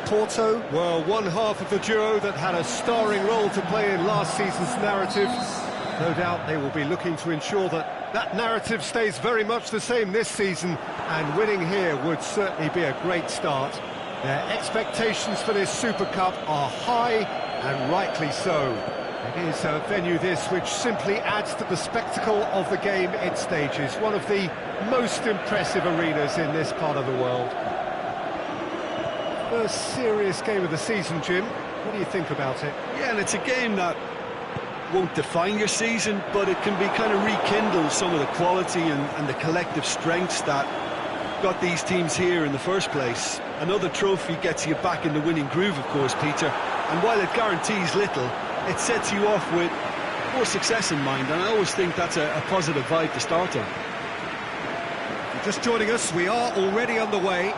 Porto? Well, one half of the duo that had a starring role to play in last season's narrative. No doubt they will be looking to ensure that that narrative stays very much the same this season, and winning here would certainly be a great start. Their expectations for this Super Cup are high, and rightly so. It is a venue this which simply adds to the spectacle of the game it stages, one of the most impressive arenas in this part of the world. First serious game of the season, Jim. What do you think about it? Yeah, and it's a game that won't define your season, but it can be kind of rekindle some of the quality and the collective strengths that got these teams here in the first place. Another trophy gets you back in the winning groove, of course, Peter, and while it guarantees little, it sets you off with more success in mind, and I always think that's a positive vibe to start on. If you're just joining us, we are already underway.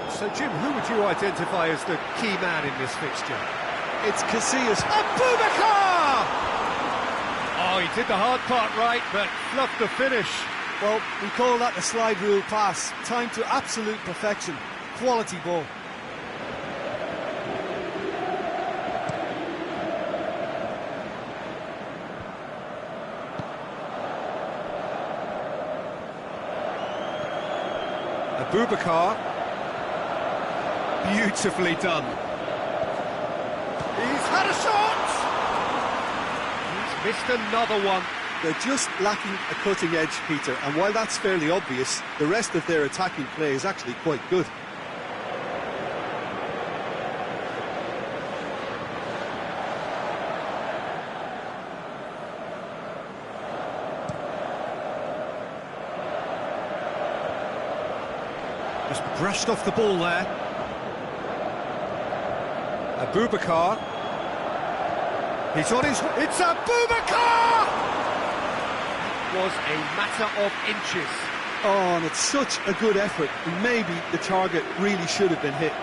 So, Jim, who would you identify as the key man in this fixture? It's Casillas. Aboubakar! Oh, he did the hard part right, but fluffed the finish. Well, we call that the slide rule pass. Time to absolute perfection. Quality ball. Aboubakar. Beautifully done. He's had a shot! He's missed another one. They're just lacking a cutting edge, Peter, and while that's fairly obvious, the rest of their attacking play is actually quite good. Just brushed off the ball there. Aboubakar. He's on his... It's Aboubakar! Was a matter of inches. Oh, and it's such a good effort, and maybe the target really should have been hit.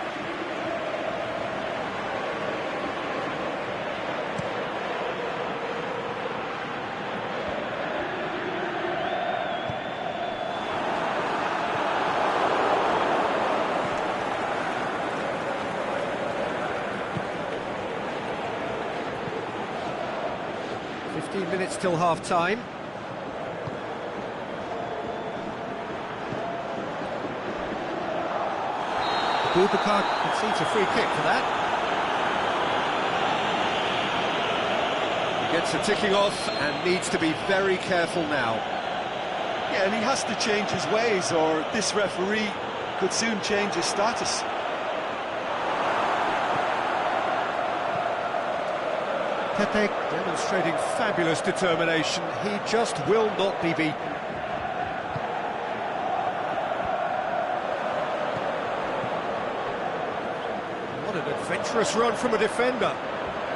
Minutes till half-time. Aboubakar concedes a free kick for that. He gets a ticking off and needs to be very careful now. Yeah, and he has to change his ways, or this referee could soon change his status. Pepe demonstrating fabulous determination. He just will not be beaten. What an adventurous run from a defender.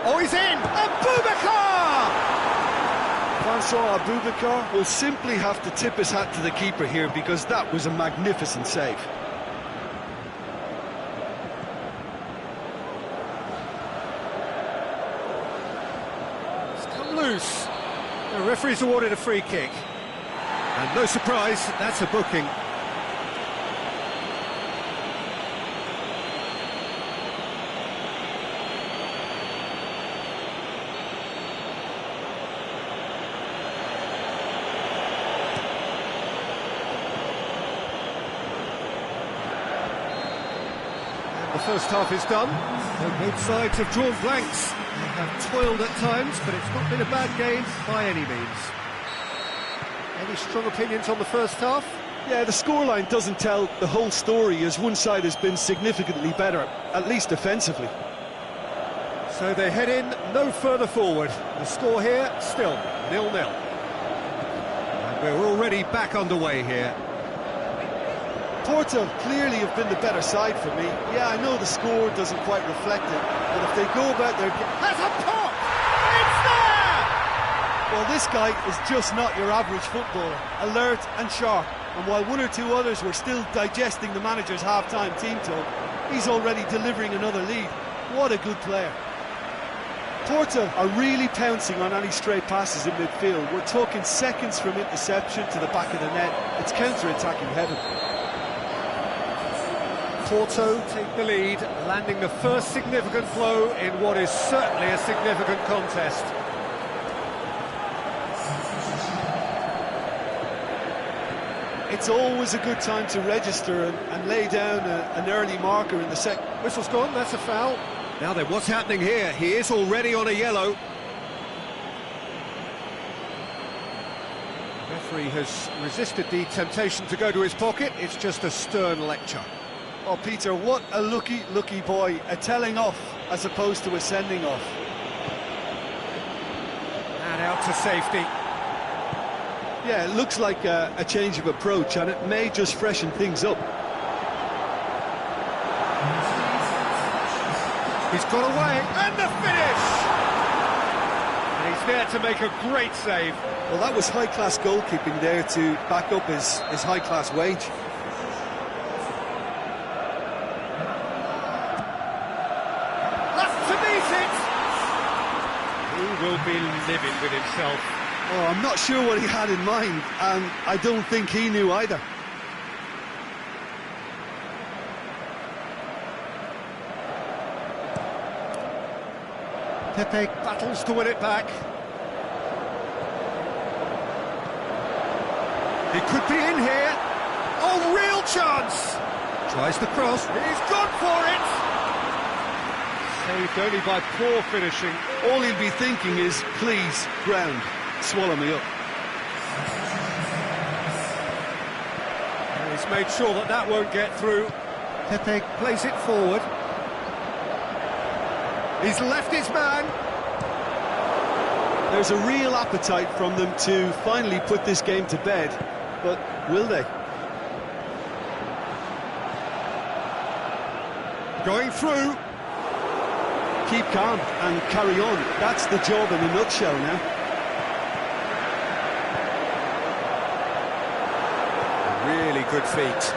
Oh, he's in! Aboubakar! Vincent Aboubakar will simply have to tip his hat to the keeper here, because that was a magnificent save. Loose. The referee's awarded a free kick. And no surprise, that's a booking. And the first half is done. Both sides have drawn blanks. They have toiled at times, but it's not been a bad game by any means. Any strong opinions on the first half? Yeah, the scoreline doesn't tell the whole story, as one side has been significantly better, at least defensively. So they head in no further forward. The score here, still 0-0. And we're already back underway here. Porto clearly have been the better side for me. Yeah, I know the score doesn't quite reflect it, but if they go about their... That's a pop! It's there! Well, this guy is just not your average footballer. Alert and sharp. And while one or two others were still digesting the manager's half-time team talk, he's already delivering another lead. What a good player. Porto are really pouncing on any stray passes in midfield. We're talking seconds from interception to the back of the net. It's counter-attacking heaven. Porto take the lead, landing the first significant blow in what is certainly a significant contest. It's always a good time to register and lay down an early marker in the second. Whistle's gone, that's a foul. Now then, what's happening here? He is already on a yellow. The referee has resisted the temptation to go to his pocket. It's just a stern lecture. Oh, Peter, what a lucky boy. A telling off as opposed to a sending off. And out to safety. Yeah, it looks like a change of approach, and it may just freshen things up. He's got away, and the finish! And he's there to make a great save. Well, that was high-class goalkeeping there to back up his high-class wage. That's to meet it! He will be livid with himself. Oh, I'm not sure what he had in mind, and I don't think he knew either. Pepe battles to win it back. He could be in here. Oh, real chance! Tries the cross. He's gone for it! Saved only by poor finishing. All he'll be thinking is, please, ground, swallow me up. And he's made sure that that won't get through. Pepe plays it forward. He's left his man. There's a real appetite from them to finally put this game to bed, but will they? Going through. Keep calm and carry on. That's the job in a nutshell now. Really good feet.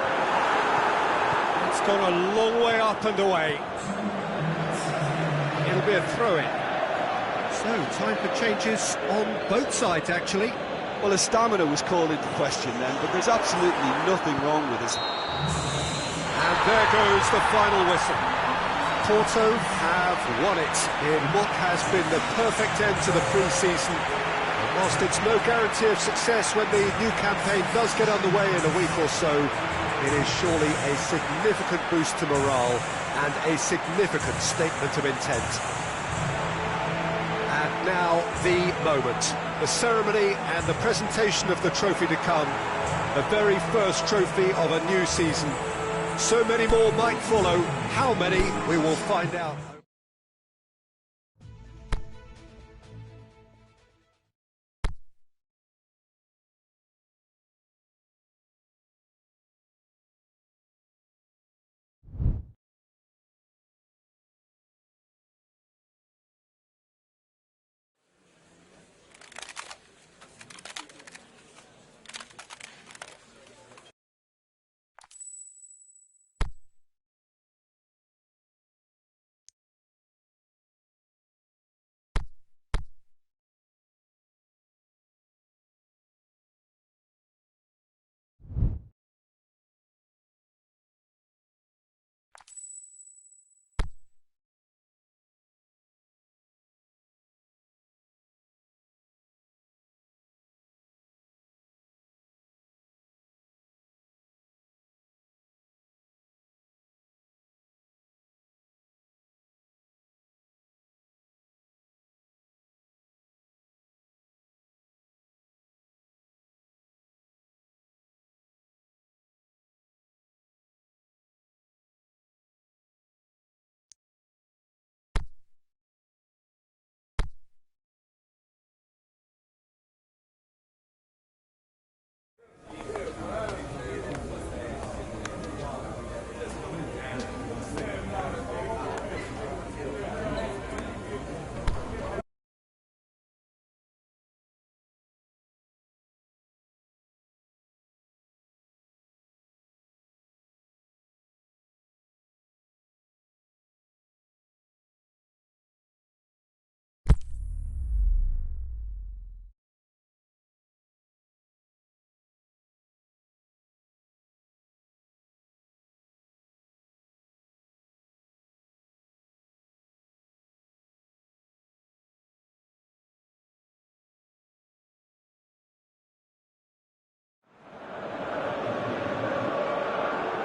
It's gone a long way up and away. It'll be a throw-in. So, time for changes on both sides, actually. Well, his stamina was called into question then, but there's absolutely nothing wrong with his... And there goes the final whistle. Porto have won it in what has been the perfect end to the pre-season. And whilst it's no guarantee of success when the new campaign does get underway in a week or so, it is surely a significant boost to morale and a significant statement of intent. And now the moment, the ceremony and the presentation of the trophy to come, the very first trophy of a new season. So many more might follow. How many, we will find out.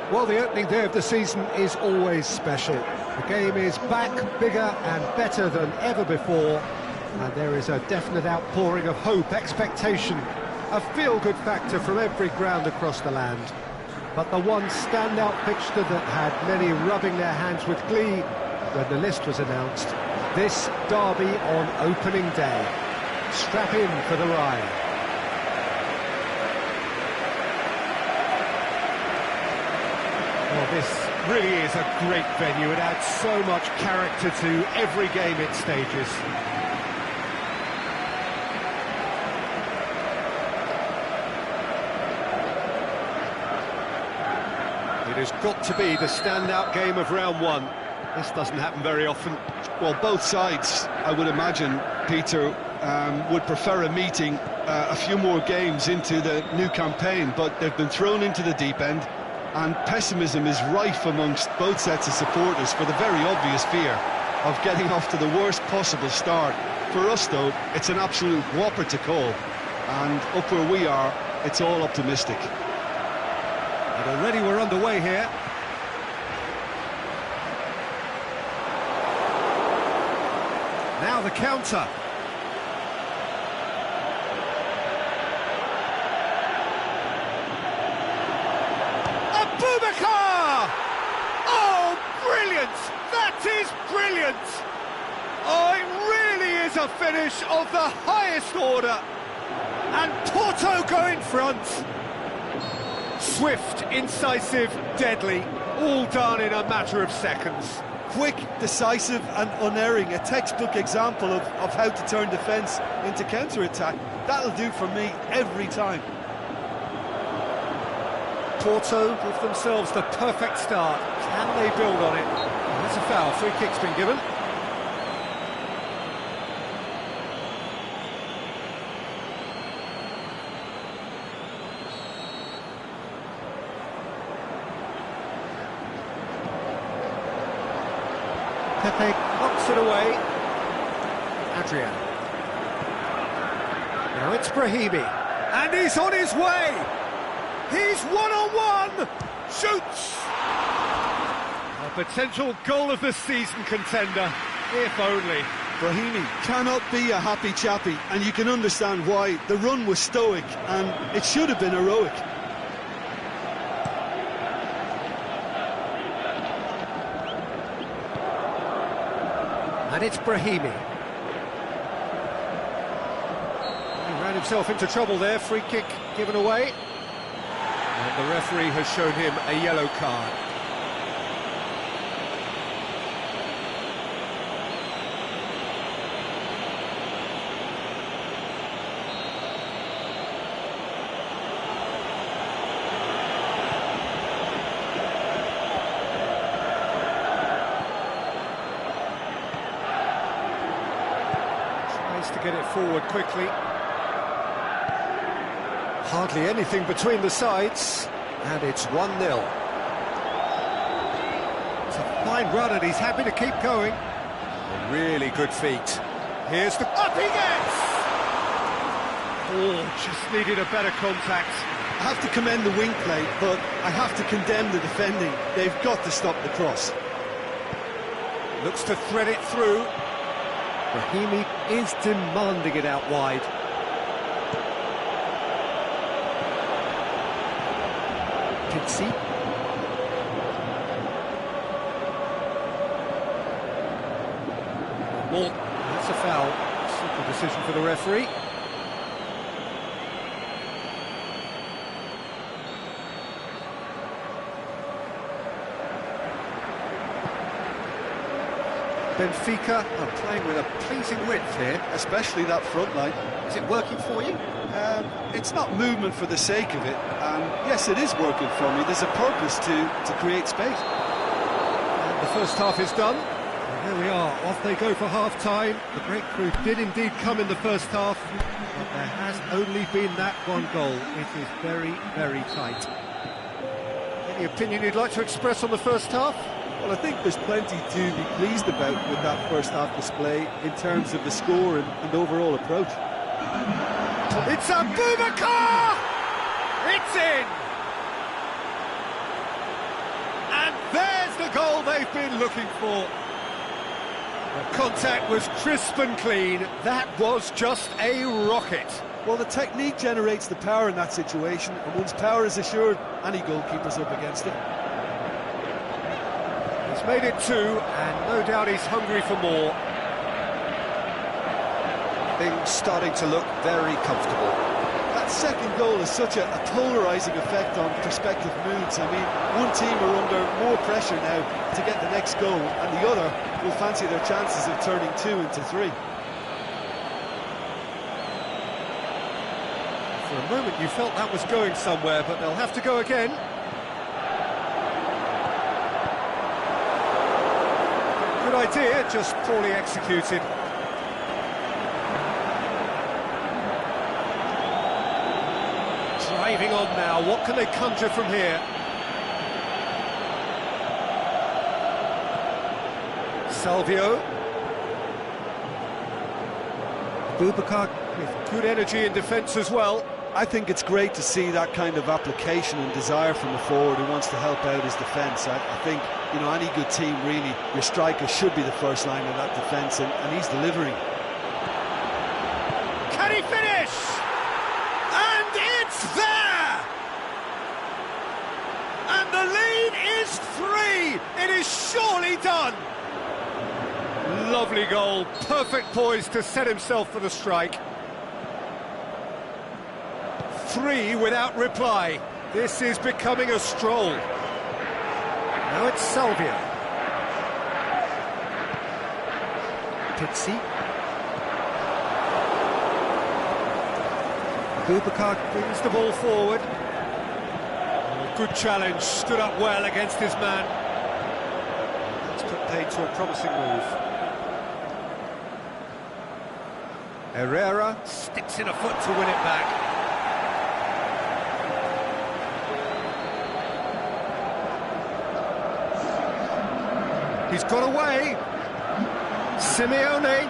Well, the opening day of the season is always special. The game is back, bigger and better than ever before, and there is a definite outpouring of hope, expectation, a feel-good factor from every ground across the land. But the one standout fixture that had many rubbing their hands with glee when the list was announced, this derby on opening day. Strap in for the ride. Well, this really is a great venue. It adds so much character to every game it stages. It has got to be the standout game of round one. This doesn't happen very often. Well, both sides, I would imagine, Peter, would prefer a meeting a few more games into the new campaign, but they've been thrown into the deep end. And pessimism is rife amongst both sets of supporters for the very obvious fear of getting off to the worst possible start. For us, though, it's an absolute whopper to call. And up where we are, it's all optimistic. And already we're underway here. Now the counter. Aboubakar! Oh, brilliant! That is brilliant! Oh, it really is a finish of the highest order. And Porto go in front. Swift, incisive, deadly, all done in a matter of seconds. Quick, decisive and unerring, a textbook example of how to turn defence into counter-attack. That'll do for me every time. Porto give themselves the perfect start. Can they build on it? That's a foul. Free kick's been given. Pepe knocks it away. Adrian. Now it's Brahimi. And he's on his way! He's one-on-one! Shoots! A potential goal of the season contender, if only. Brahimi cannot be a happy chappy, and you can understand why. The run was stoic, and it should have been heroic. And it's Brahimi. He ran himself into trouble there, free kick given away. And the referee has shown him a yellow card. Tries to get it forward quickly. Hardly anything between the sides, and it's 1-0. It's a fine run, and he's happy to keep going. A really good feet. Here's the... Up he gets! Oh, just needed a better contact. I have to commend the wing play, but I have to condemn the defending. They've got to stop the cross. Looks to thread it through. Brahimi is demanding it out wide. See? Well, that's a foul. Simple decision for the referee. Benfica are playing with a pleasing width here. Especially that front line. Is it working for you? It's not movement for the sake of it. Yes, it is working for me. There's a purpose to create space. And the first half is done. And here we are, off they go for half-time. The breakthrough did indeed come in the first half, but there has only been that one goal. It is very, very tight. Any opinion you'd like to express on the first half? Well, I think there's plenty to be pleased about with that first half display in terms of the score and overall approach. It's Aboubakar! It's in! they've been looking for. The contact was crisp and clean. That was just a rocket. Well, the technique generates the power in that situation, and once power is assured, any goalkeeper's up against it. He's made it 2, and no doubt he's hungry for more. Things starting to look very comfortable. That second goal has such a polarising effect on prospective moods. I mean, one team are under more pressure now to get the next goal, and the other will fancy their chances of turning 2 into 3. For a moment you felt that was going somewhere, but they'll have to go again. Good idea, just poorly executed. Driving on now, what can they conjure from here? Salvio. Aboubakar with good energy in defence as well. I think it's great to see that kind of application and desire from a forward who wants to help out his defence. I think, you know, any good team, really, your striker should be the first line of that defence, and he's delivering. Can he finish? And it's there! And the lead is 3! It is surely done! Lovely goal, perfect poise to set himself for the strike. 3 without reply. This is becoming a stroll. Now it's Salvio. Pizzi. Aboubakar brings the ball forward. Oh, good challenge, stood up well against his man. That's put paid to a promising move. Herrera sticks in a foot to win it back. He's got away. Simeone.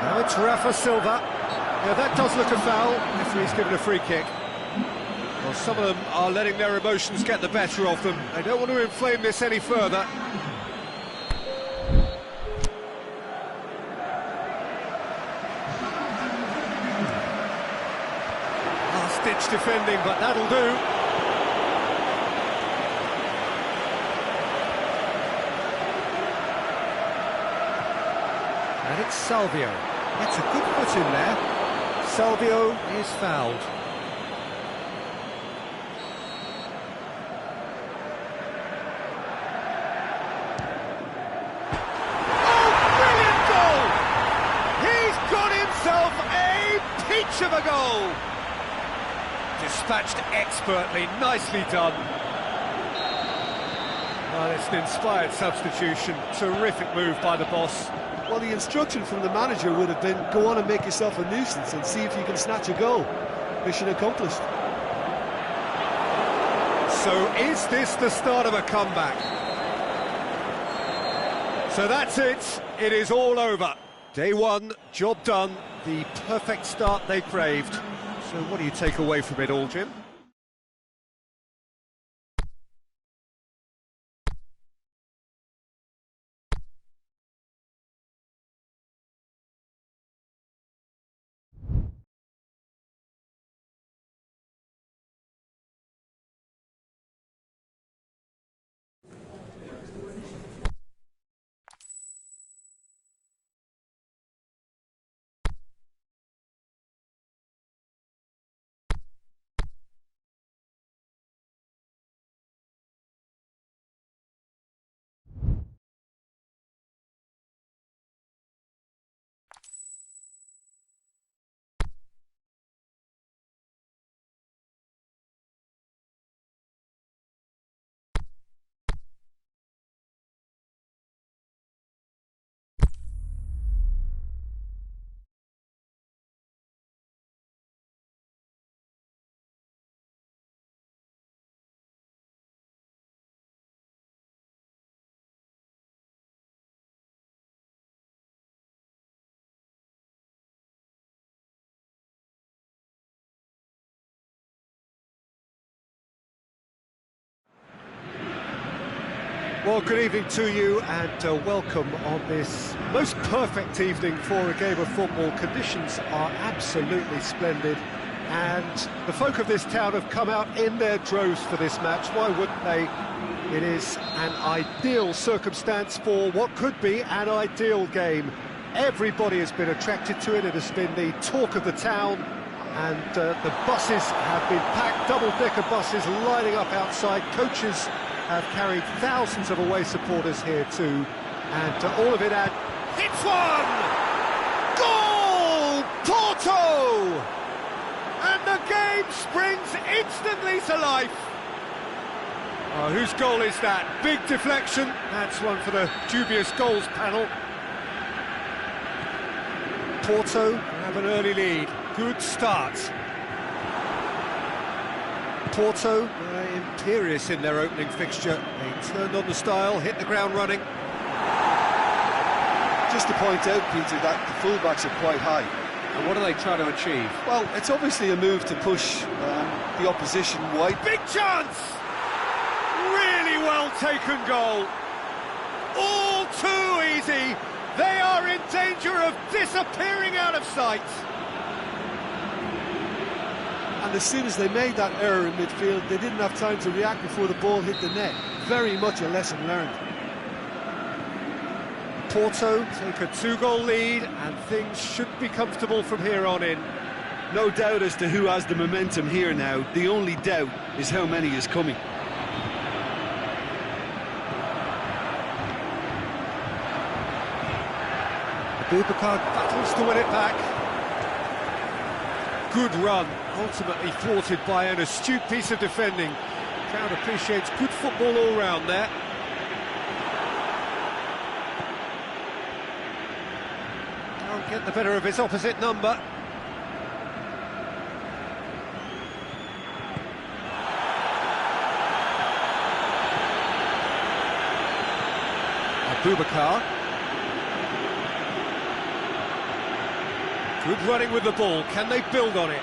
Now it's Rafa Silva. Yeah, that does look a foul. Referee's given a free kick. Well, some of them are letting their emotions get the better of them. They don't want to inflame this any further. Last-ditch defending, but that'll do. And it's Salvio. That's a good foot in there. Salvio is fouled. Oh, brilliant goal! He's got himself a peach of a goal! Dispatched expertly, nicely done. Well, it's an inspired substitution. Terrific move by the boss. Well, the instruction from the manager would have been, go on and make yourself a nuisance and see if you can snatch a goal. Mission accomplished. So is this the start of a comeback? So that's it. It is all over. Day 1, job done. The perfect start they craved. So what do you take away from it all, Jim? Well, good evening to you and welcome on this most perfect evening for a game of football. Conditions are absolutely splendid and the folk of this town have come out in their droves for this match. Why wouldn't they? It is an ideal circumstance for what could be an ideal game. Everybody has been attracted to it. It has been the talk of the town, and the buses have been packed, double-decker buses lining up outside. Coaches have carried thousands of away supporters here too, and all of it at... Hits one! Goal! Porto! And the game springs instantly to life. Oh, whose goal is that? Big deflection. That's one for the dubious goals panel. Porto have an early lead. Good start. Porto imperious in their opening fixture. They turned on the style, hit the ground running. Just to point out, Peter, that the fullbacks are quite high. And what are they trying to achieve? Well, it's obviously a move to push the opposition wide. Big chance! Really well taken goal. All too easy. They are in danger of disappearing out of sight. And as soon as they made that error in midfield, they didn't have time to react before the ball hit the net. Very much a lesson learned. Porto take a 2-goal lead and things should be comfortable from here on in. No doubt as to who has the momentum here now. The only doubt is how many is coming. Aboubakar battles to win it back. Good run, ultimately thwarted by an astute piece of defending. Crowd appreciates good football all round there. Can't get the better of his opposite number. Aboubakar. Good running with the ball. Can they build on it?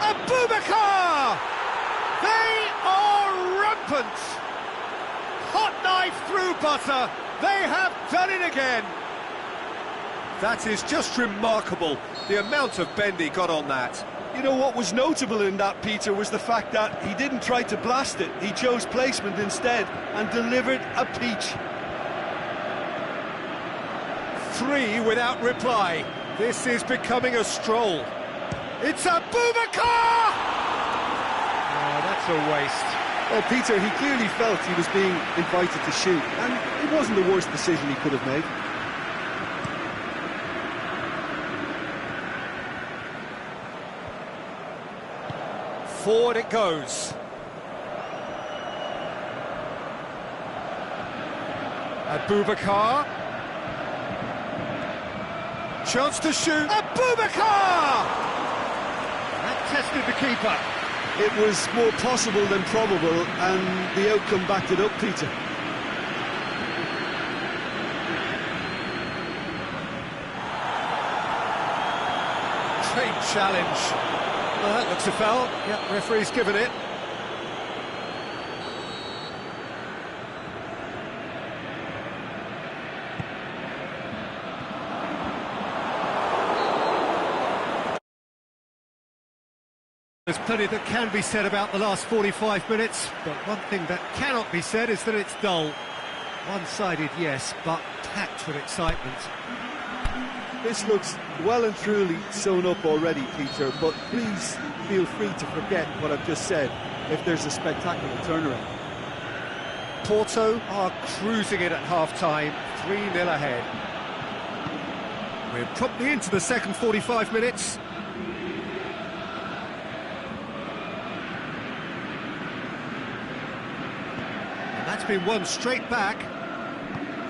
Aboubakar! They are rampant! Hot knife through butter. They have done it again. That is just remarkable. The amount of bend he got on that. You know what was notable in that, Peter, was the fact that he didn't try to blast it. He chose placement instead and delivered a peach. 3 without reply. This is becoming a stroll. It's Aboubakar! Oh, that's a waste. Well, Peter, he clearly felt he was being invited to shoot, and it wasn't the worst decision he could have made. Forward it goes. Aboubakar. Chance to shoot. Aboubakar! That tested the keeper. It was more possible than probable, and the outcome backed it up, Peter. Great challenge. Well, that looks a foul. Yep, referee's given it. There's plenty that can be said about the last 45 minutes, but one thing that cannot be said is that it's dull. One-sided, yes, but packed with excitement. This looks well and truly sewn up already, Peter, but please feel free to forget what I've just said if there's a spectacular turnaround. Porto are cruising it at half-time, 3-0 ahead. We're promptly into the second 45 minutes. And that's been won straight back.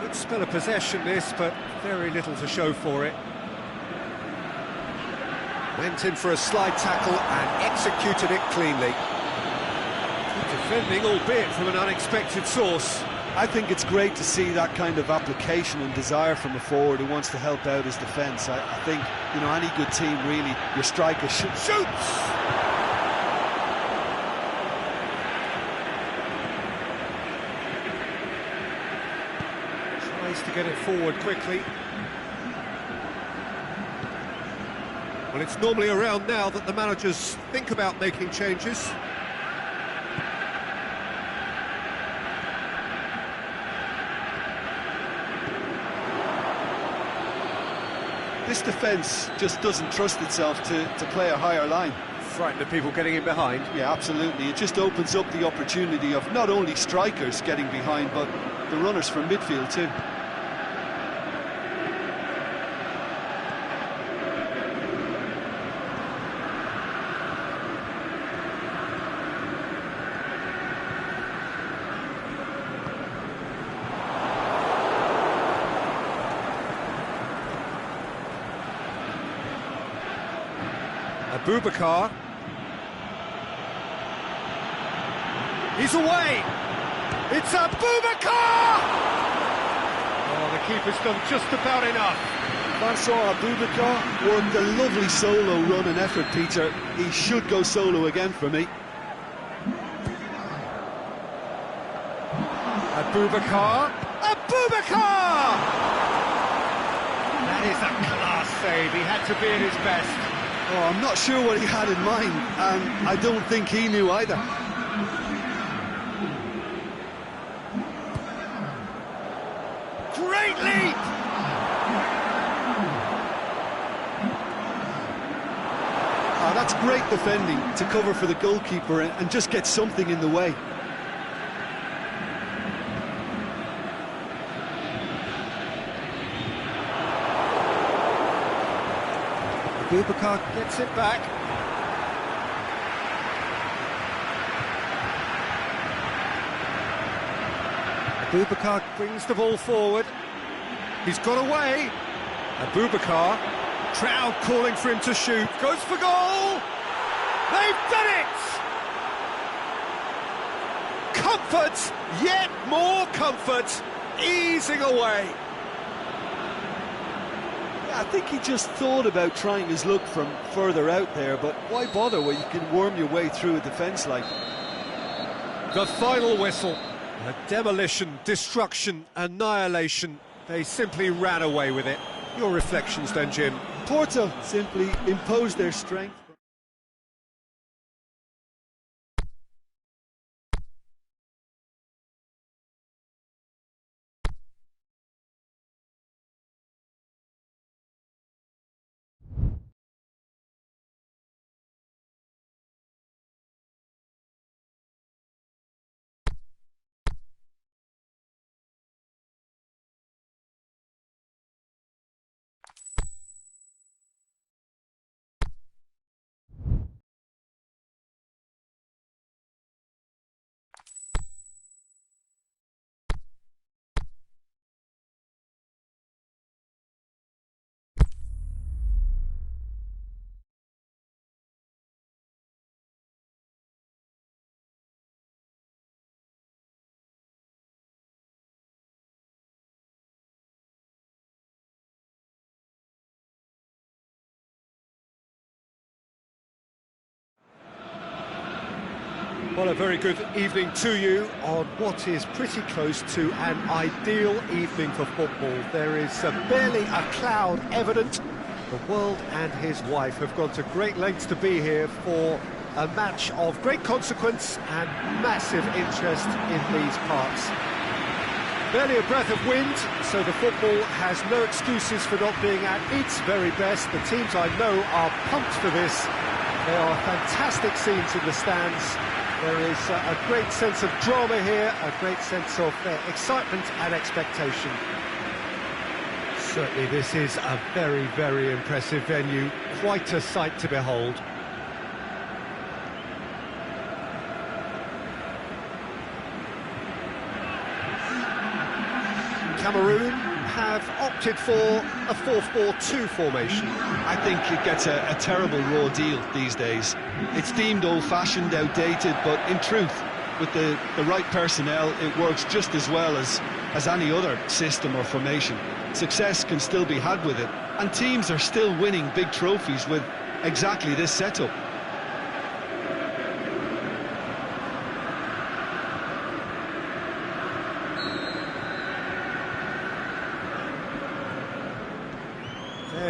Good spell of possession this, but very little to show for it. Went in for a slide tackle and executed it cleanly. Good defending, albeit from an unexpected source. I think it's great to see that kind of application and desire from a forward who wants to help out his defence. I think, you know, any good team, really, your striker shoots. Needs to get it forward quickly. Well, it's normally around now that the managers think about making changes. This defence just doesn't trust itself to play a higher line. Frightened of people getting in behind. Yeah, absolutely. It just opens up the opportunity of not only strikers getting behind, but the runners from midfield too. Aboubakar. He's away! It's Aboubakar! Oh, the keeper's done just about enough. Vincent Aboubakar worked a lovely solo run and effort, Peter. He should go solo again for me. Aboubakar! Aboubakar! That is a class save. He had to be at his best. Oh, I'm not sure what he had in mind, and I don't think he knew either. Great leap! Oh, that's great defending to cover for the goalkeeper and just get something in the way. Aboubakar gets it back. Aboubakar brings the ball forward. He's got away. Aboubakar, crowd calling for him to shoot. Goes for goal. They've done it! Comfort, yet more comfort, easing away. I think he just thought about trying his luck from further out there, but why bother when you can worm your way through a defence like that? The final whistle. A demolition, destruction, annihilation. They simply ran away with it. Your reflections then, Jim? Porto simply imposed their strength. Well, a very good evening to you on what is pretty close to an ideal evening for football. There is barely a cloud evident. The world and his wife have gone to great lengths to be here for a match of great consequence and massive interest in these parts. Barely a breath of wind, so the football has no excuses for not being at its very best. The teams I know are pumped for this. There are fantastic scenes in the stands. There is a great sense of drama here, a great sense of excitement and expectation. Certainly this is a very, very impressive venue. Quite a sight to behold. Cameroon have opted for a 4-4-2 formation. I think it gets a terrible raw deal these days. It's deemed old-fashioned, outdated, but in truth, with the right personnel, it works just as well as any other system or formation. Success can still be had with it, and teams are still winning big trophies with exactly this setup.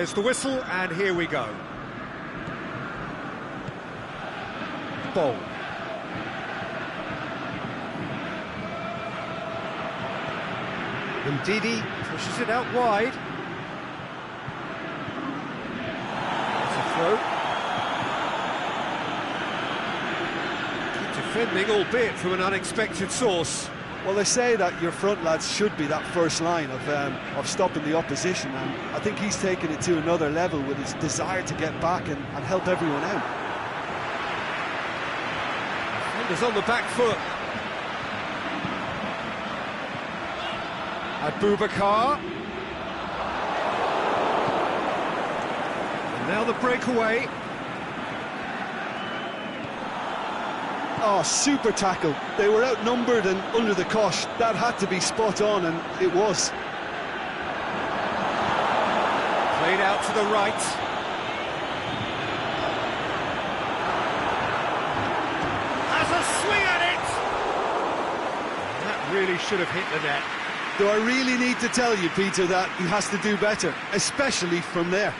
There's the whistle, and here we go. Ball. Ndidi pushes it out wide. It's a throw. Keep defending, albeit from an unexpected source. Well, they say that your front lads should be that first line of stopping the opposition, and I think he's taken it to another level with his desire to get back and help everyone out. Defenders on the back foot. Aboubakar. And now the breakaway. Oh, super tackle. They were outnumbered and under the cosh. That had to be spot on, and it was. Played out to the right. Has a swing at it! That really should have hit the net. Do I really need to tell you, Peter, that he has to do better, especially from there?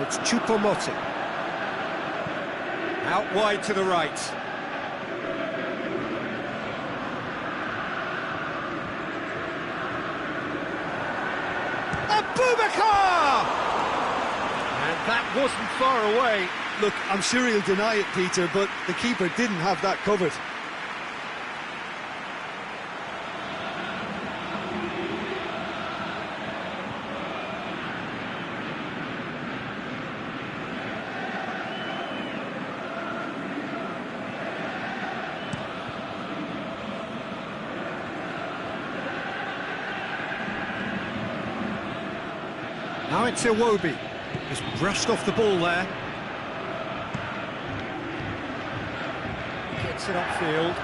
It's Choupo-Moting. Out wide to the right. Aboubakar! And that wasn't far away. Look, I'm sure he'll deny it, Peter, but the keeper didn't have that covered. Now it's Iwobi. He's brushed off the ball there. Gets it upfield.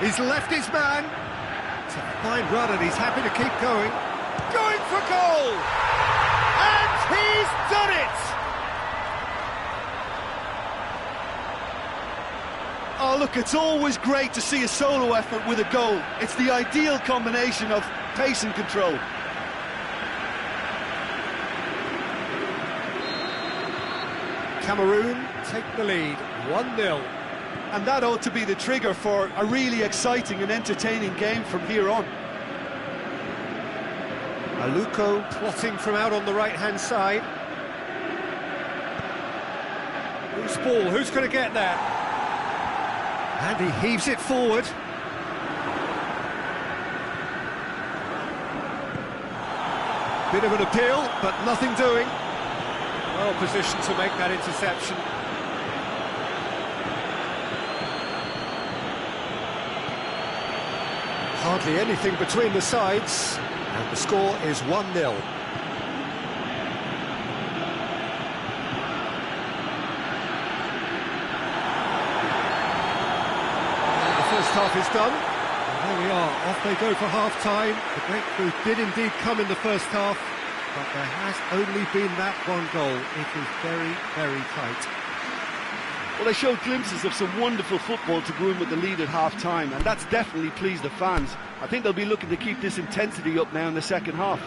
He's left his man. It's a fine run and he's happy to keep going. Going for goal! And he's done it! Oh, look, it's always great to see a solo effort with a goal. It's the ideal combination of pace and control. Cameroon take the lead, 1-0. And that ought to be the trigger for a really exciting and entertaining game from here on. Aluko plotting from out on the right-hand side. Loose ball, who's going to get there? And he heaves it forward. Bit of an appeal, but nothing doing. Well positioned to make that interception. Hardly anything between the sides, and the score is 1-0. The first half is done, and there we are, off they go for half-time. The breakthrough did indeed come in the first half, but there has only been that one goal. It is very, very tight. Well, they showed glimpses of some wonderful football to go in with the lead at half-time, and that's definitely pleased the fans. I think they'll be looking to keep this intensity up now in the second half.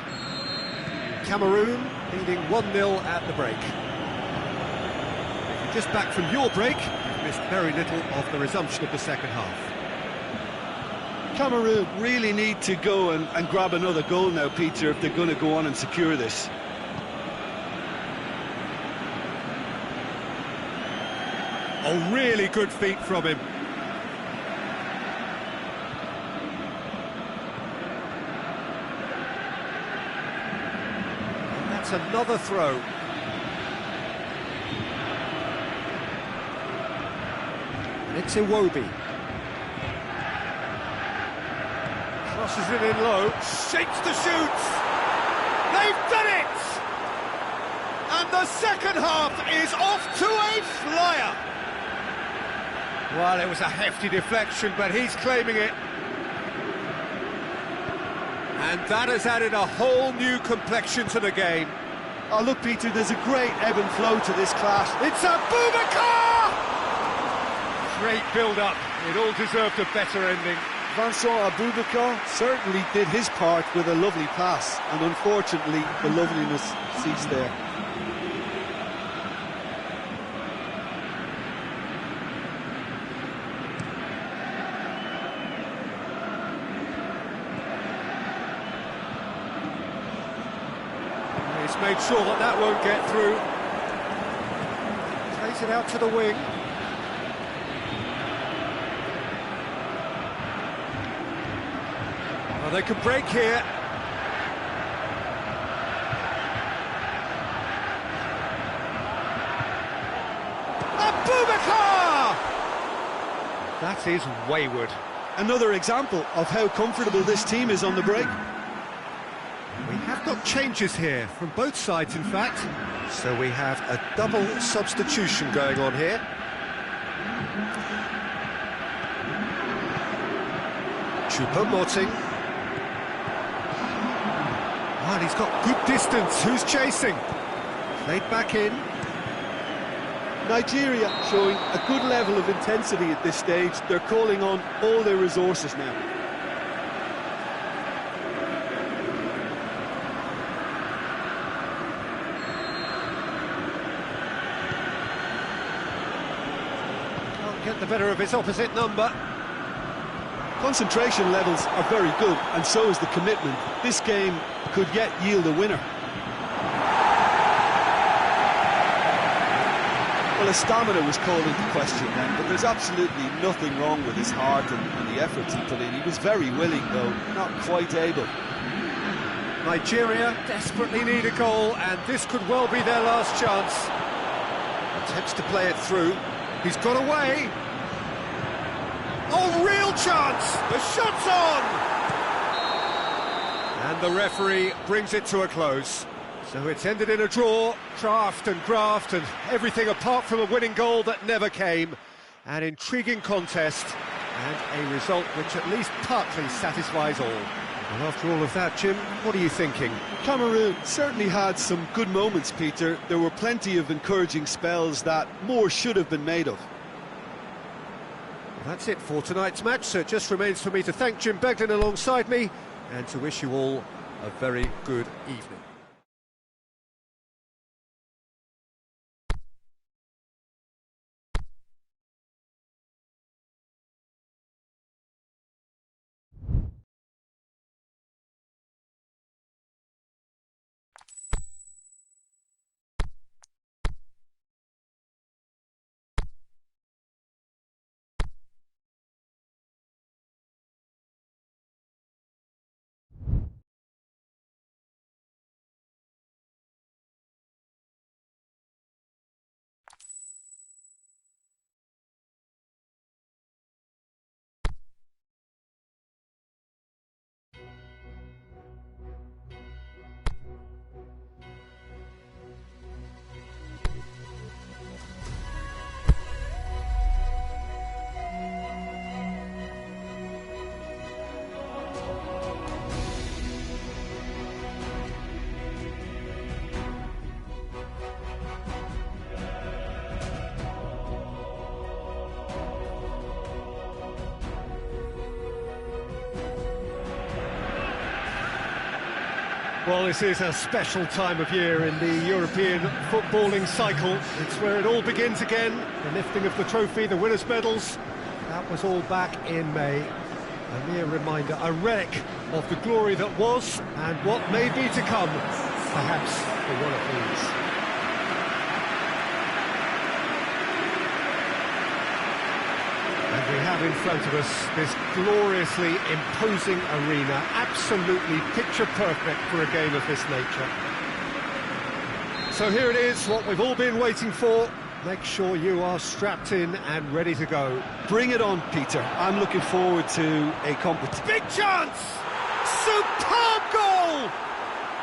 Cameroon leading 1-0 at the break. If you're just back from your break, you've missed very little of the resumption of the second half. Cameroon really need to go and grab another goal now, Peter, if they're going to go on and secure this. Oh, really good feet from him. And that's another throw. And it's Iwobi. Crosses it in low, shakes to shoot. They've done it! And the second half is off to a flyer. Well, it was a hefty deflection, but he's claiming it. And that has added a whole new complexion to the game. Oh, look, Peter, there's a great ebb and flow to this clash. It's Aboubakar! Great build-up. It all deserved a better ending. Vincent Aboubakar certainly did his part with a lovely pass, and unfortunately, the loveliness ceased there. He's made sure that that won't get through. Plays it out to the wing. Well, they can break here. Aboubakar! That is wayward. Another example of how comfortable this team is on the break. We have got changes here, from both sides in fact. So we have a double substitution going on here. Choupo-Moting. Oh, and he's got good distance. Who's chasing? Played back in. Nigeria showing a good level of intensity at this stage. They're calling on all their resources now. Can't get the better of his opposite number. Concentration levels are very good, and so is the commitment. This game could yet yield a winner. Well, his stamina was called into question then, but there's absolutely nothing wrong with his heart and the efforts he put in. He was very willing, though, not quite able. Nigeria desperately need a goal, and this could well be their last chance. Attempts to play it through. He's got away. Oh, real chance! The shot's on! And the referee brings it to a close. So it's ended in a draw, draft and graft, and everything apart from a winning goal that never came. An intriguing contest, and a result which at least partly satisfies all. And after all of that, Jim, what are you thinking? Cameroon certainly had some good moments, Peter. There were plenty of encouraging spells that more should have been made of. Well, that's it for tonight's match, so it just remains for me to thank Jim Beglin alongside me, and to wish you all a very good evening. Well, this is a special time of year in the European footballing cycle. It's where it all begins again. The lifting of the trophy, the winners' medals. That was all back in May. A mere reminder, a relic of the glory that was and what may be to come, perhaps for one of these. And we have in front of us this gloriously imposing arena, absolutely picture perfect for a game of this nature. So here it is, what we've all been waiting for. Make sure you are strapped in and ready to go. Bring it on, Peter. I'm looking forward to a competition. Big chance! Superb goal!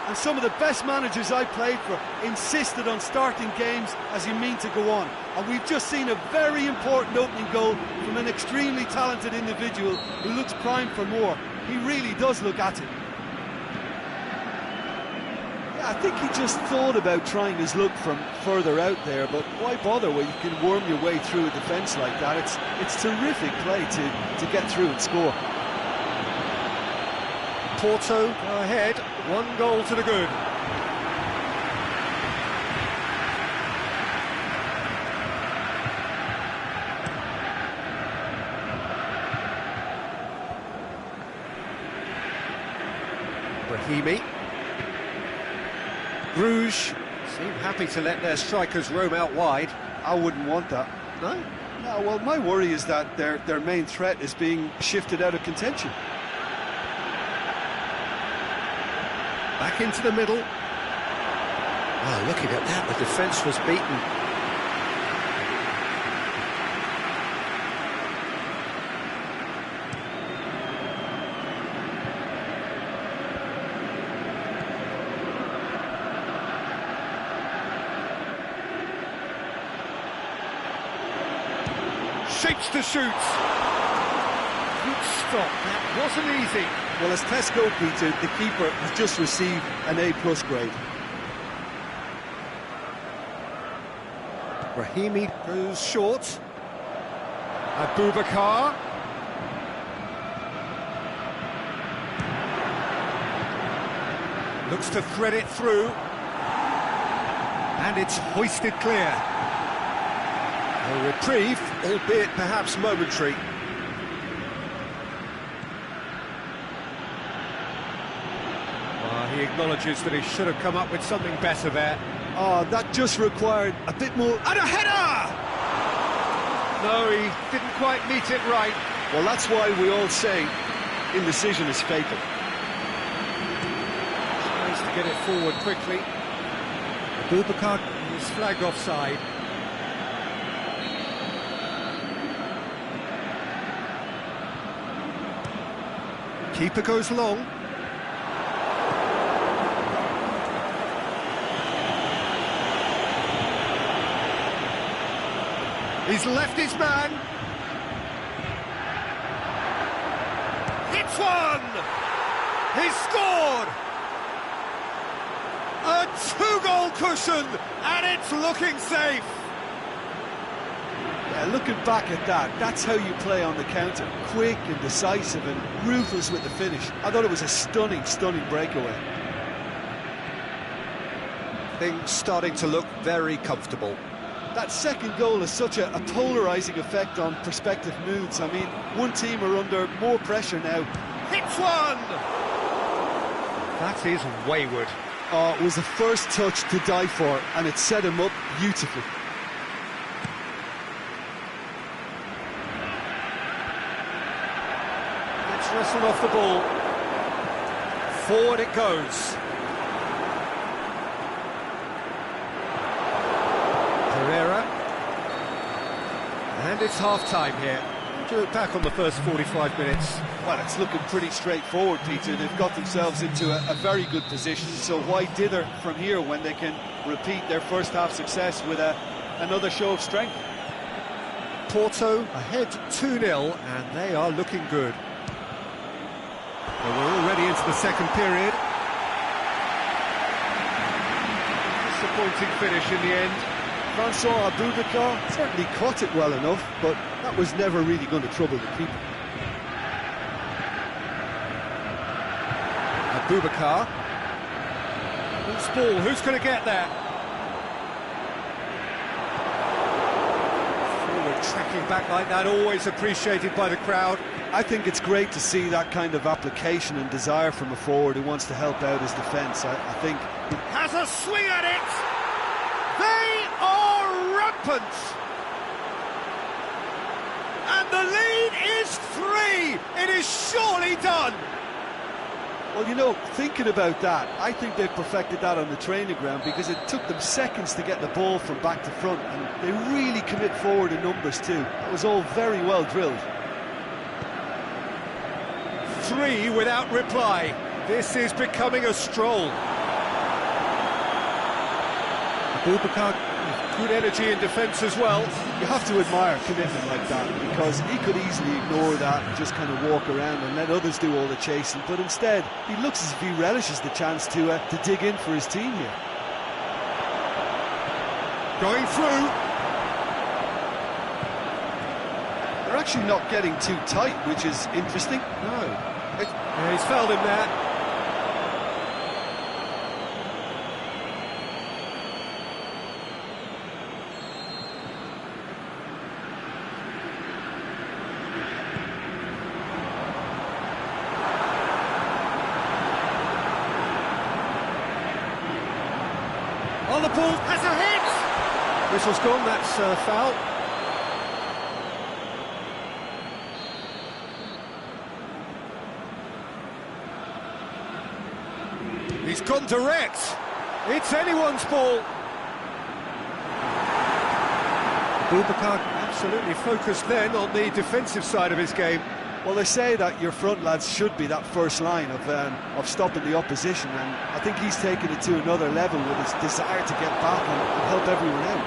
And some of the best managers I played for insisted on starting games as you mean to go on. And we've just seen a very important opening goal from an extremely talented individual who looks primed for more. He really does look at it. Yeah, I think he just thought about trying his luck from further out there, but why bother when you can worm your way through a defence like that? It's terrific play to get through and score. Porto go ahead, 1 goal to the good. Brahimi. Bruges seem happy to let their strikers roam out wide. I wouldn't want that. No? No, well, my worry is that their main threat is being shifted out of contention. Back into the middle. Well, looking at that, the defence was beaten. Shapes to shoot. Good stop, that wasn't easy. Well, as tests go, Peter, the keeper has just received an A+ grade. Brahimi goes short. Aboubakar. Looks to thread it through. And it's hoisted clear. A reprieve, albeit perhaps momentary. He acknowledges that he should have come up with something better there. Oh, that just required a bit more. And a header! No, he didn't quite meet it right. Well, that's why we all say indecision is fatal. Tries to get it forward quickly. Aboubakar is flagged offside. Keeper goes long. He's left his man. Hits one! He's scored! A 2-goal cushion, and it's looking safe. Yeah, looking back at that, that's how you play on the counter. Quick and decisive and ruthless with the finish. I thought it was a stunning, stunning breakaway. Things starting to look very comfortable. That second goal has such a polarising effect on prospective moods. I mean, one team are under more pressure now. Hits one! That is wayward. Oh, it was the first touch to die for, and it set him up beautifully. It's wrestled off the ball. Forward it goes. And it's half-time here. Do it back on the first 45 minutes. Well, it's looking pretty straightforward, Peter. They've got themselves into a very good position, so why dither from here when they can repeat their first-half success with another show of strength? Porto ahead 2-0, and they are looking good. Well, we're already into the second period. Disappointing finish in the end. Vincent Aboubakar certainly caught it well enough, but that was never really going to trouble the keeper. Aboubakar. Loose ball, who's going to get there? Forward tracking back like that, always appreciated by the crowd. I think it's great to see that kind of application and desire from a forward who wants to help out his defence. I think... Has a swing at it! They are rampant! And the lead is 3! It is surely done! Well, you know, thinking about that, I think they've perfected that on the training ground because it took them seconds to get the ball from back to front, and they really commit forward in numbers too. That was all very well drilled. 3 without reply. This is becoming a stroll. Aboubakar, good energy in defence as well. You have to admire commitment like that, because he could easily ignore that and just kind of walk around and let others do all the chasing, but instead he looks as if he relishes the chance to dig in for his team here. Going through. They're actually not getting too tight, which is interesting. No. Yeah, he's fouled him there. On the ball, has a hit! Whistle's gone, that's foul. He's gone direct. It's anyone's ball. Aboubakar absolutely focused then on the defensive side of his game. Well, they say that your front lads should be that first line of stopping the opposition, and I think he's taken it to another level with his desire to get back and help everyone out.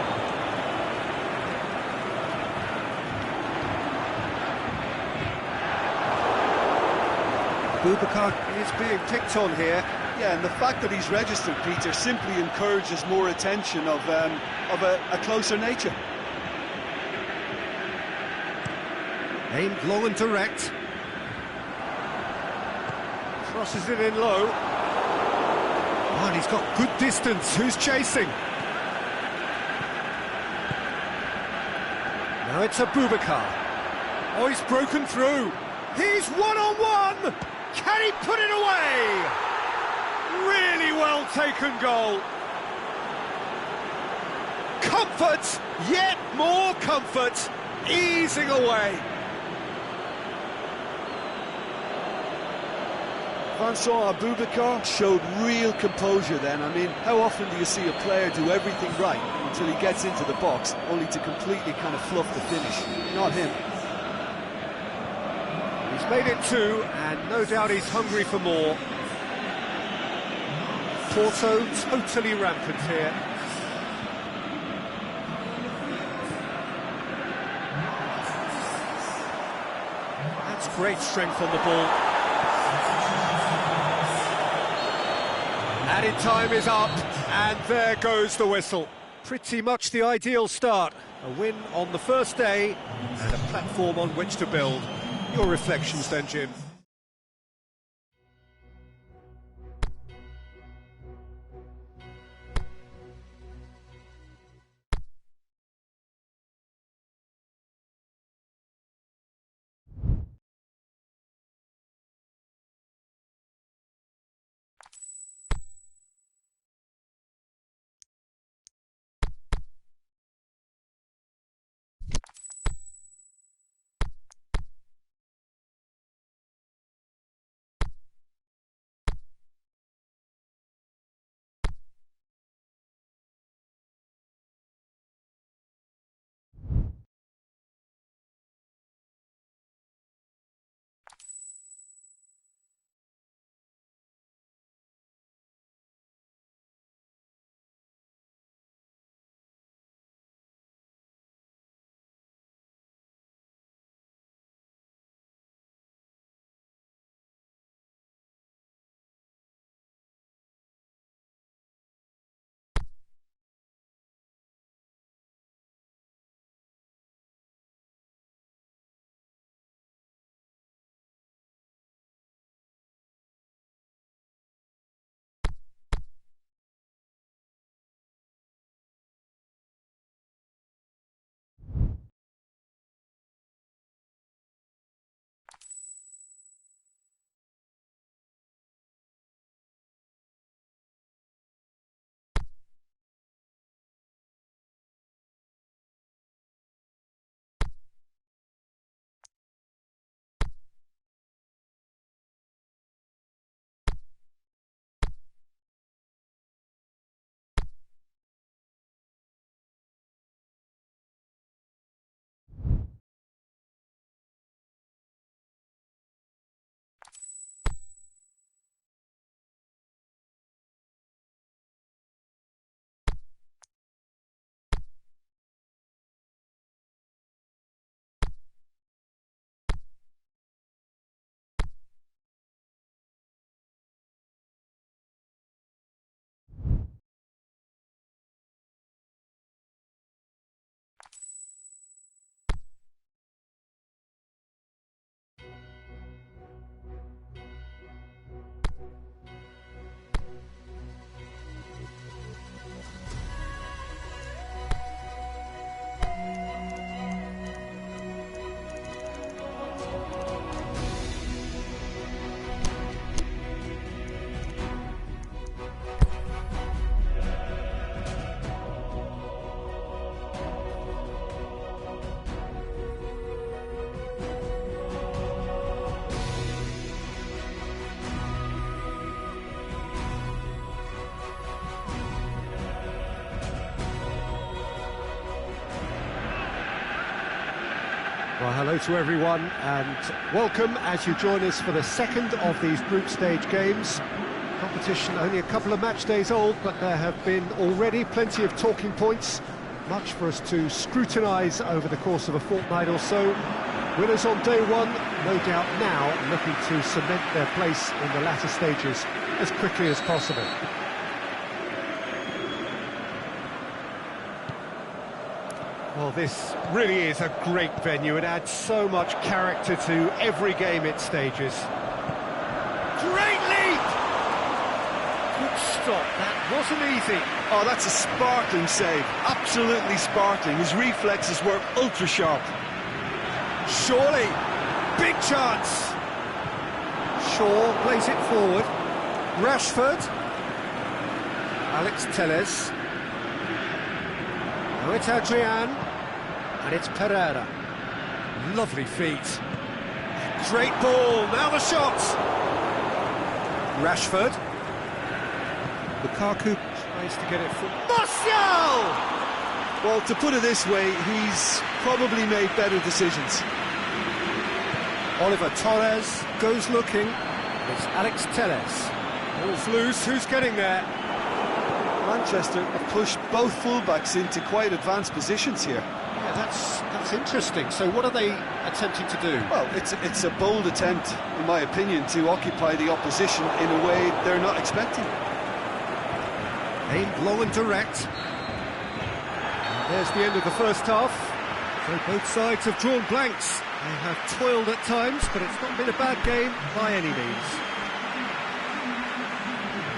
Aboubakar is being picked on here. Yeah, and the fact that he's registered, Peter, simply encourages more attention of a closer nature. Aimed long and direct. Crosses it in low. Oh, and he's got good distance. Who's chasing? Now it's Aboubakar. Oh, he's broken through. He's one-on-one! Can he put it away? Really well taken goal. Comfort, yet more comfort, easing away. Vincent Aboubakar showed real composure then. I mean, how often do you see a player do everything right until he gets into the box, only to completely kind of fluff the finish? Not him. He's made it two, and no doubt he's hungry for more. Porto totally rampant here. That's great strength on the ball. Added time is up, and there goes the whistle. Pretty much the ideal start. A win on the first day, and a platform on which to build. Your reflections then, Jim? Well, hello to everyone and welcome as you join us for the second of these group stage games. Competition only a couple of match days old, but there have been already plenty of talking points, much for us to scrutinise over the course of a fortnight or so. Winners on day one, no doubt now looking to cement their place in the latter stages as quickly as possible. Well, this really is a great venue. It adds so much character to every game it stages. Great lead! Good stop, that wasn't easy. Oh, that's a sparkling save, absolutely sparkling. His reflexes were ultra-sharp. Surely, big chance. Shaw plays it forward. Rashford. Alex Telles. Now it's Adrian. And it's Pereira. Lovely feet. Great ball, now the shot. Rashford. Lukaku tries to get it for Martial! Well, to put it this way, he's probably made better decisions. Oliver Torres goes looking. It's Alex Telles. Ball's loose, who's getting there? Manchester have pushed both fullbacks into quite advanced positions here. Yeah, that's interesting. So what are they attempting to do? Well, it's a bold attempt, in my opinion, to occupy the opposition in a way they're not expecting. Aimed low and direct. And there's the end of the first half. So both sides have drawn blanks. They have toiled at times, but it's not been a bad game by any means.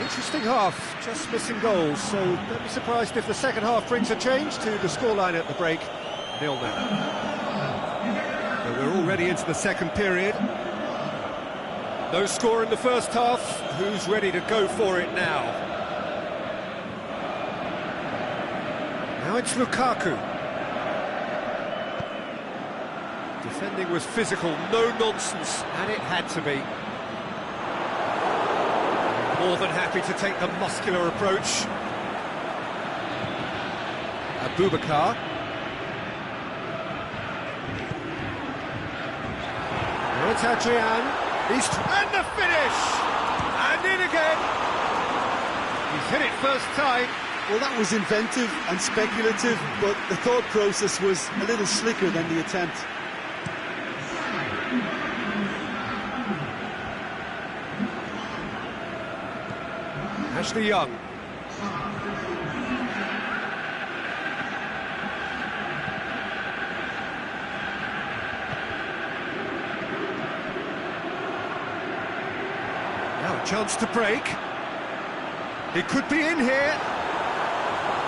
Interesting half, just missing goals, so don't be surprised if the second half brings a change to the scoreline at the break. 0-0. So we're already into the second period. No score in the first half. Who's ready to go for it now? Now it's Lukaku. Defending was physical, no nonsense, and it had to be. More than happy to take the muscular approach. Aboubakar. Now it's Adrian. And the finish! And in again! He's hit it first time. Well, that was inventive and speculative, but the thought process was a little slicker than the attempt. Ashley Young. Now a chance to break. He could be in here.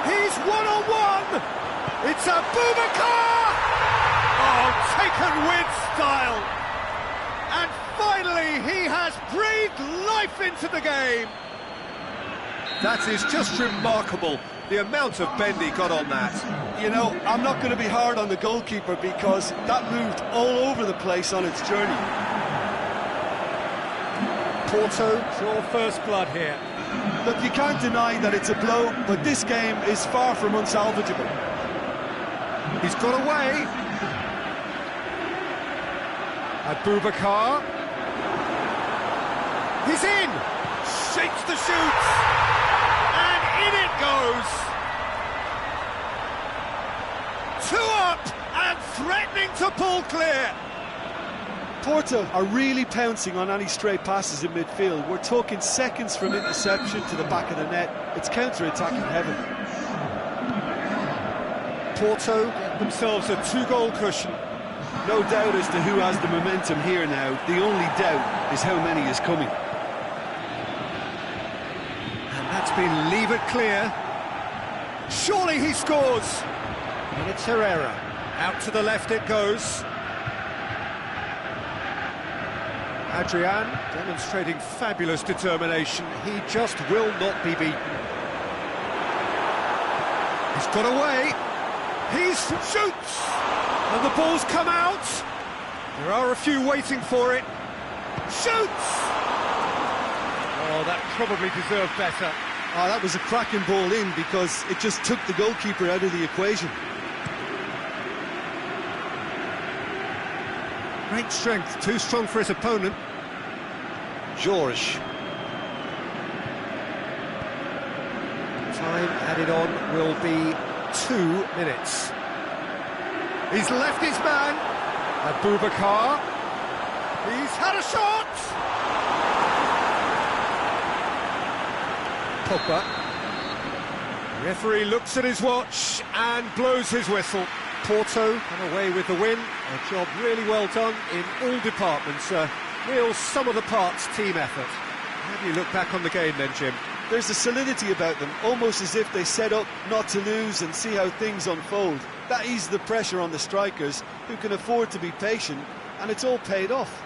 He's one-on-one! It's Aboubakar! Oh, taken with style! And finally, he has breathed life into the game! That is just remarkable, the amount of bend he got on that. You know, I'm not going to be hard on the goalkeeper because that moved all over the place on its journey. Porto draw first blood here. Look, you can't deny that it's a blow, but this game is far from unsalvageable. He's got away. Aboubakar. He's in! Shapes the shoots! And in it goes! 2 up and threatening to pull clear! Porto are really pouncing on any stray passes in midfield. We're talking seconds from interception to the back of the net. It's counter-attacking heaven. Porto get themselves a 2-goal cushion. No doubt as to who has the momentum here now. The only doubt is how many is coming. And that's been levered clear. Surely he scores! And it's Herrera. Out to the left it goes. Adrian demonstrating fabulous determination. He just will not be beaten. He's got away. He shoots! And the ball's come out. There are a few waiting for it. Shoots! Oh, that probably deserved better. Oh, that was a cracking ball in because it just took the goalkeeper out of the equation. Great strength, too strong for his opponent. George. Time added on will be 2 minutes. He's left his man. Aboubakar. He's had a shot. Pogba. Referee looks at his watch and blows his whistle. Porto come away with the win. A job really well done in all departments. A real sum-of-the-parts team effort. How do you look back on the game then, Jim? There's a solidity about them, almost as if they set up not to lose and see how things unfold. That eases the pressure on the strikers, who can afford to be patient, and it's all paid off.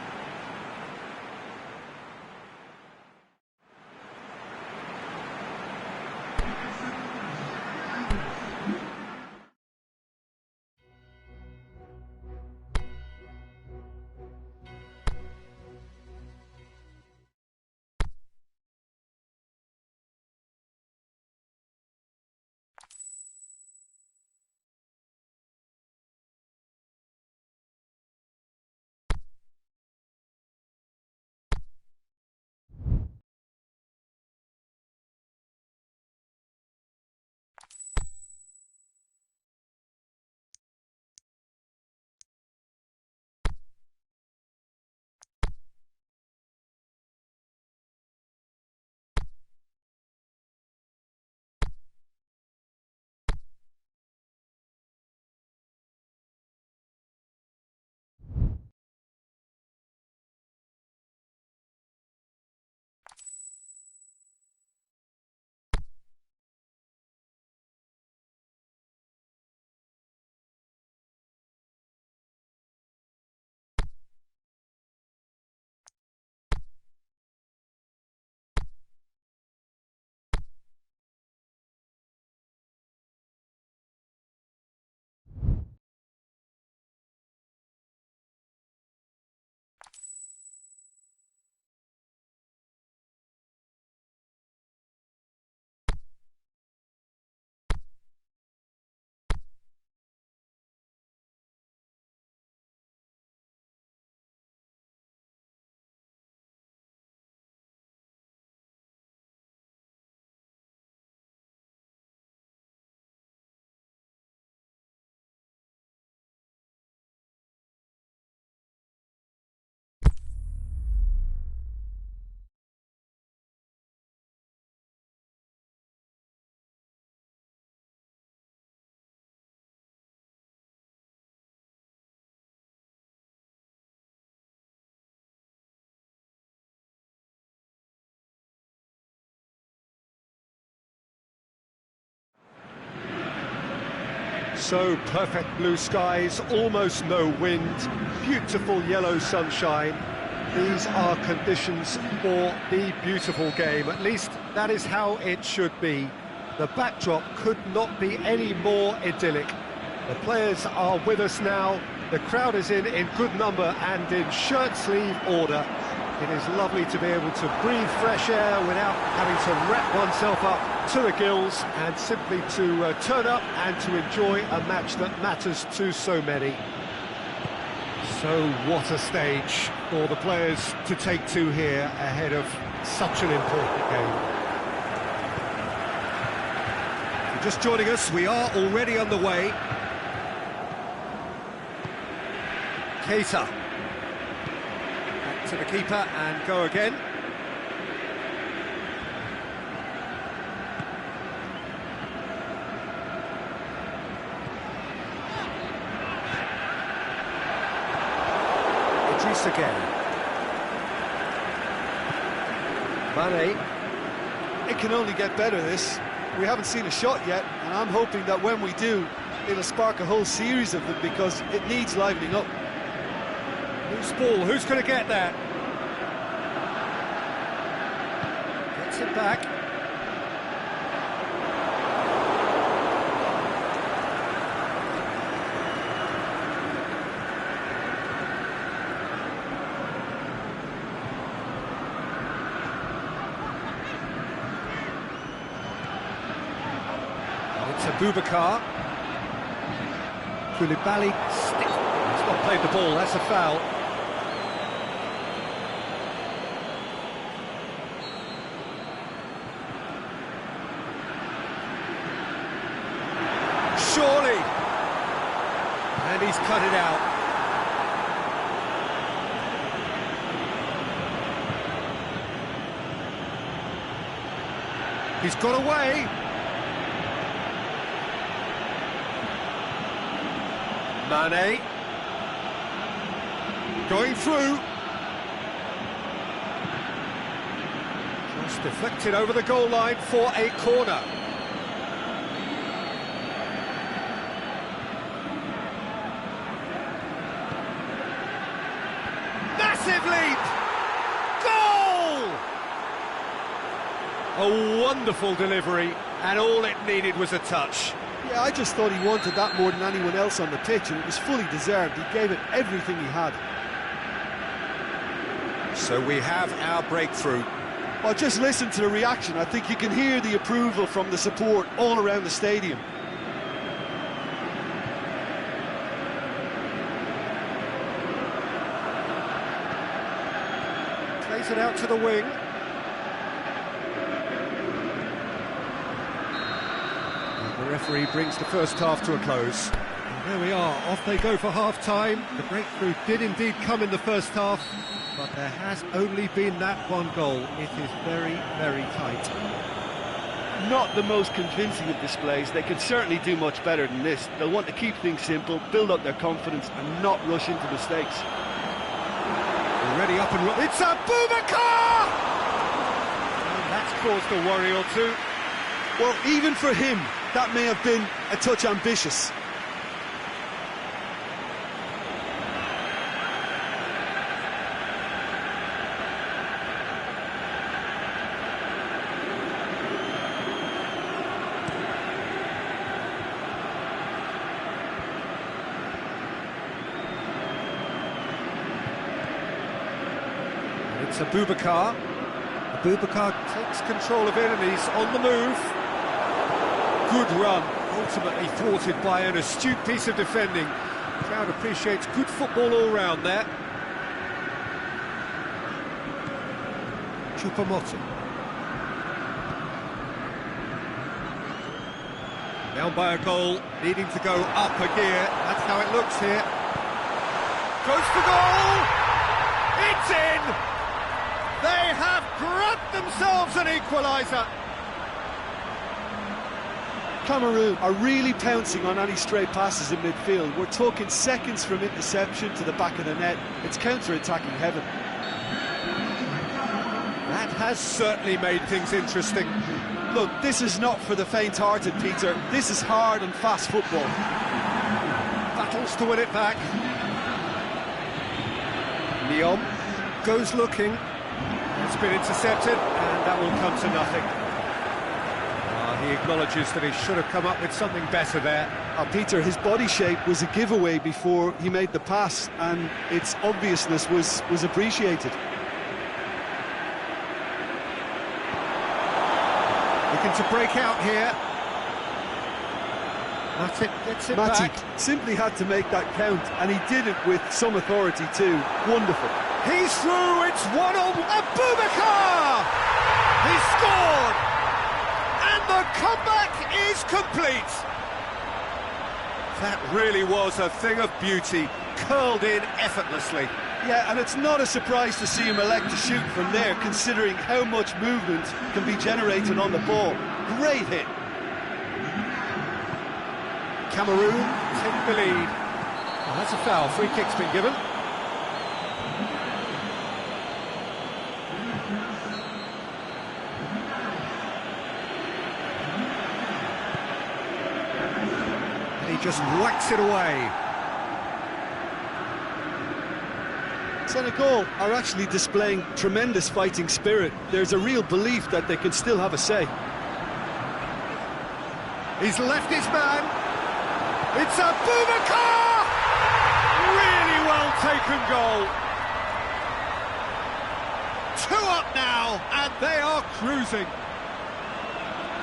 So perfect blue skies, almost no wind, beautiful yellow sunshine. These are conditions for the beautiful game. At least that is how it should be. The backdrop could not be any more idyllic. The players are with us now. The crowd is in good number and in shirt-sleeve order. It is lovely to be able to breathe fresh air without having to wrap oneself up to the gills, and simply to turn up and to enjoy a match that matters to so many. So what a stage for the players to take to here ahead of such an important game. If you're just joining us, we are already underway. Keita. Back to the keeper and go again. Again. Mane. It can only get better, this. We haven't seen a shot yet, and I'm hoping that when we do, it'll spark a whole series of them, because it needs livening up. Loose ball, who's going to get that? Gets it back. Aboubakar. Koulibaly stick. He's not played the ball, that's a foul. And he's cut it out. He's got away. Mane. Going through. Just deflected over the goal line for a corner. Massive leap! Goal! A wonderful delivery, and all it needed was a touch. Yeah, I just thought he wanted that more than anyone else on the pitch, and it was fully deserved. He gave it everything he had. So we have our breakthrough. Well, just listen to the reaction. I think you can hear the approval from the support all around the stadium. Plays it out to the wing. The referee brings the first half to a close. And there we are, off they go for half-time. The breakthrough did indeed come in the first half, but there has only been that one goal. It is very, very tight. Not the most convincing of displays. They could certainly do much better than this. They'll want to keep things simple, build up their confidence and not rush into mistakes. Already up and running. It's Aboubakar! And that's caused a worry or two. Well, even for him, that may have been a touch ambitious. It's Aboubakar. Aboubakar takes control of it and he's on the move. Good run, ultimately thwarted by an astute piece of defending. The crowd appreciates good football all round there. Choupo-Moting. Down by a goal, needing to go up a gear. That's how it looks here. Goes for goal! It's in! They have grabbed themselves an equaliser. Cameroon are really pouncing on any stray passes in midfield. We're talking seconds from interception to the back of the net. It's counter-attacking heaven. That has certainly made things interesting. Look, this is not for the faint-hearted, Peter. This is hard and fast football. Battles to win it back. Lyon goes looking. It's been intercepted, and that will come to nothing. He acknowledges that he should have come up with something better there. Peter, his body shape was a giveaway before he made the pass, and its obviousness was appreciated. Looking to break out here. Matic gets it Matic back. simply had to make that count, and he did it with some authority too. Wonderful. He's through, it's 1-0. Aboubakar! He scored! And the comeback is complete. That really was a thing of beauty, curled in effortlessly. Yeah, and it's not a surprise to see him elect to shoot from there, considering how much movement can be generated on the ball. Great hit. Cameroon take the lead. Well, that's a foul, free kick's been given. He just whacks it away. Senegal are actually displaying tremendous fighting spirit. There's a real belief that they can still have a say. He's left his man. It's Aboubakar! Really well taken goal. 2 up now, and they are cruising.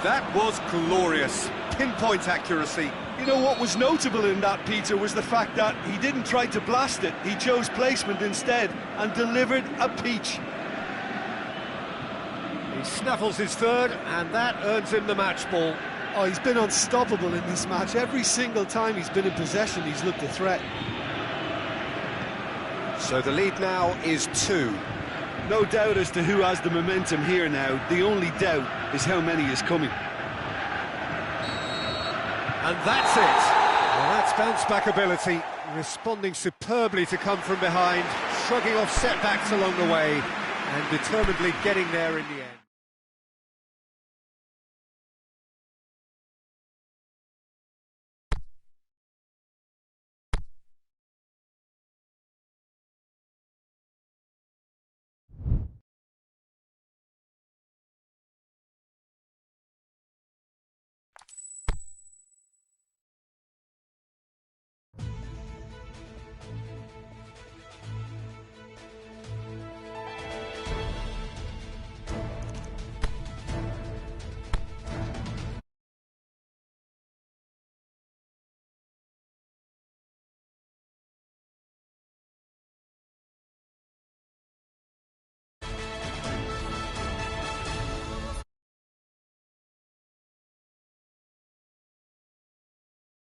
That was glorious. Pinpoint accuracy. You know what was notable in that, Peter, was the fact that he didn't try to blast it. He chose placement instead and delivered a peach. He snaffles his third, and that earns him the match ball. Oh, he's been unstoppable in this match. Every single time he's been in possession, he's looked a threat. So the lead now is 2. No doubt as to who has the momentum here now. The only doubt is how many is coming. And that's it. Well, that's bounce-back ability, responding superbly to come from behind, shrugging off setbacks along the way, and determinedly getting there in the end.